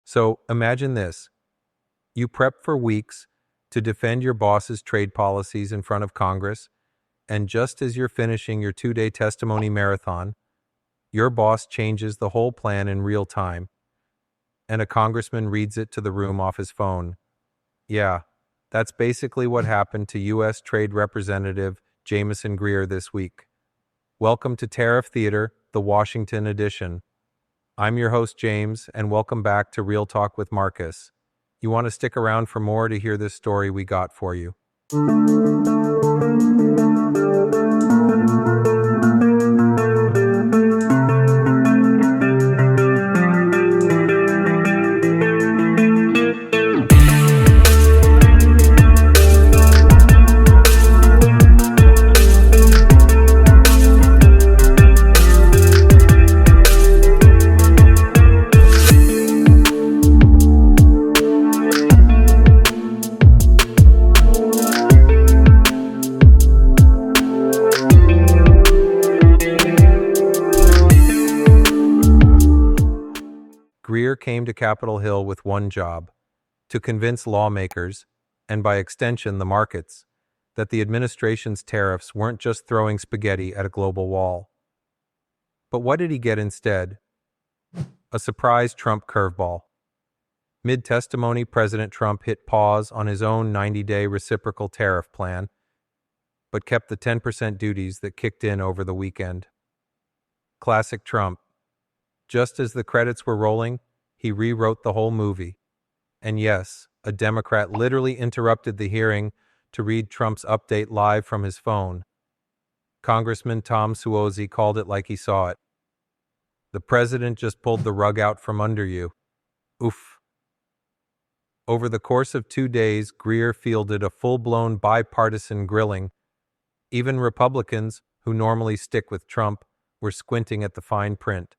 So imagine this. You prep for weeks to defend your boss's trade policies in front of Congress, and just as you're finishing your 2-day testimony marathon, your boss changes the whole plan in real time, and a congressman reads it to the room off his phone. Yeah, that's basically what happened to U.S. Trade Representative Jameson Greer this week. Welcome to Tariff Theater, the Washington edition. I'm your host, James, and welcome back to Real Talk with Marcus. You want to stick around for more to hear this story we got for you. Greer came to Capitol Hill with one job: to convince lawmakers, and by extension the markets, that the administration's tariffs weren't just throwing spaghetti at a global wall. But what did he get instead? A surprise Trump curveball. Mid-testimony, President Trump hit pause on his own 90-day reciprocal tariff plan, but kept the 10% duties that kicked in over the weekend. Classic Trump. Just as the credits were rolling, he rewrote the whole movie. And yes, a Democrat literally interrupted the hearing to read Trump's update live from his phone. Congressman Tom Suozzi called it like he saw it. The president just pulled the rug out from under you. Oof. Over the course of 2 days, Greer fielded a full-blown bipartisan grilling. Even Republicans, who normally stick with Trump, were squinting at the fine print.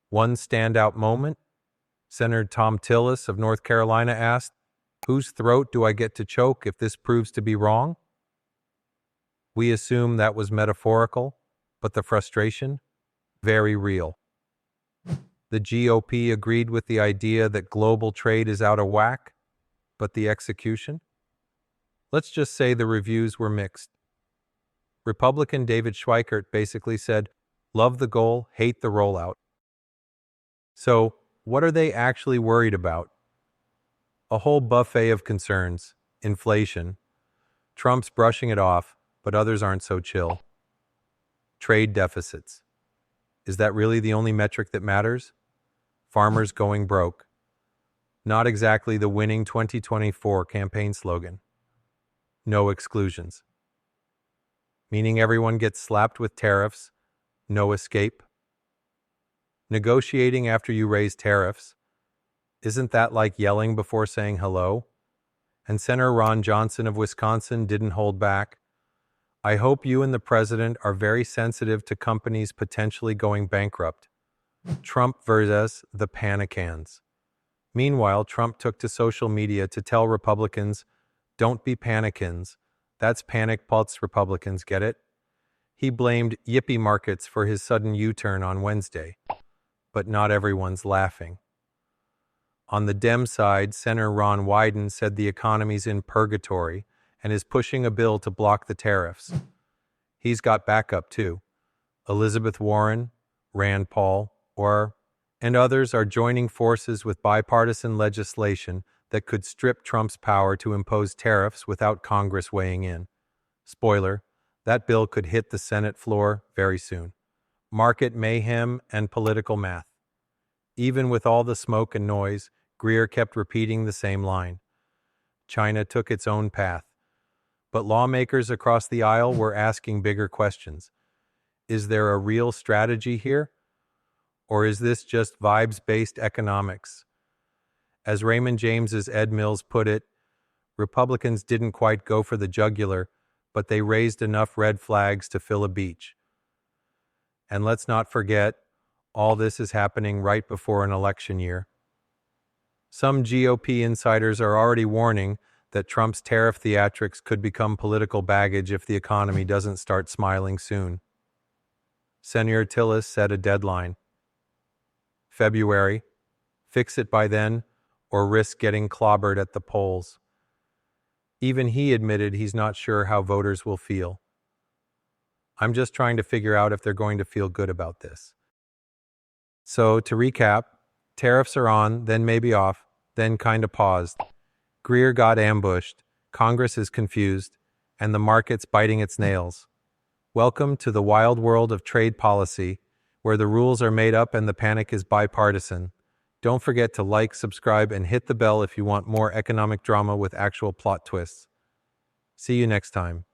One standout moment? Senator Thom Tillis of North Carolina asked, "Whose throat do I get to choke if this proves to be wrong?" We assume that was metaphorical, but the frustration? Very real. The GOP agreed with the idea that global trade is out of whack, but the execution? Let's just say the reviews were mixed. Republican David Schweikert basically said, "Love the goal, hate the rollout." So, what are they actually worried about? A whole buffet of concerns. Inflation. Trump's brushing it off, but others aren't so chill. Trade deficits. Is that really the only metric that matters? Farmers going broke. Not exactly the winning 2024 campaign slogan. No exclusions. Meaning everyone gets slapped with tariffs, no escape. Negotiating after you raise tariffs. Isn't that like yelling before saying hello? And Senator Ron Johnson of Wisconsin didn't hold back. "I hope you and the president are very sensitive to companies potentially going bankrupt." Trump versus the panicans. Meanwhile, Trump took to social media to tell Republicans, "Don't be panicans. That's panic pulse Republicans, get it?" He blamed yippee markets for his sudden U-turn on Wednesday. But not everyone's laughing. On the Dem side, Senator Ron Wyden said the economy's in purgatory and is pushing a bill to block the tariffs. He's got backup too. Elizabeth Warren, Rand Paul, and others are joining forces with bipartisan legislation that could strip Trump's power to impose tariffs without Congress weighing in. Spoiler, that bill could hit the Senate floor very soon. Market mayhem and political math. Even with all the smoke and noise, Greer kept repeating the same line. China took its own path. But lawmakers across the aisle were asking bigger questions. Is there a real strategy here? Or is this just vibes-based economics? As Raymond James's Ed Mills put it, Republicans didn't quite go for the jugular, but they raised enough red flags to fill a beach. And let's not forget, all this is happening right before an election year. Some GOP insiders are already warning that Trump's tariff theatrics could become political baggage if the economy doesn't start smiling soon. Senator Tillis set a deadline. February. fix it by then, or risk getting clobbered at the polls. Even he admitted he's not sure how voters will feel. I'm just trying to figure out if they're going to feel good about this. So, to recap, tariffs are on, then maybe off, then kinda paused. Greer got ambushed, Congress is confused, and the market's biting its nails. Welcome to the wild world of trade policy, where the rules are made up and the panic is bipartisan. Don't forget to like, subscribe, and hit the bell if you want more economic drama with actual plot twists. See you next time.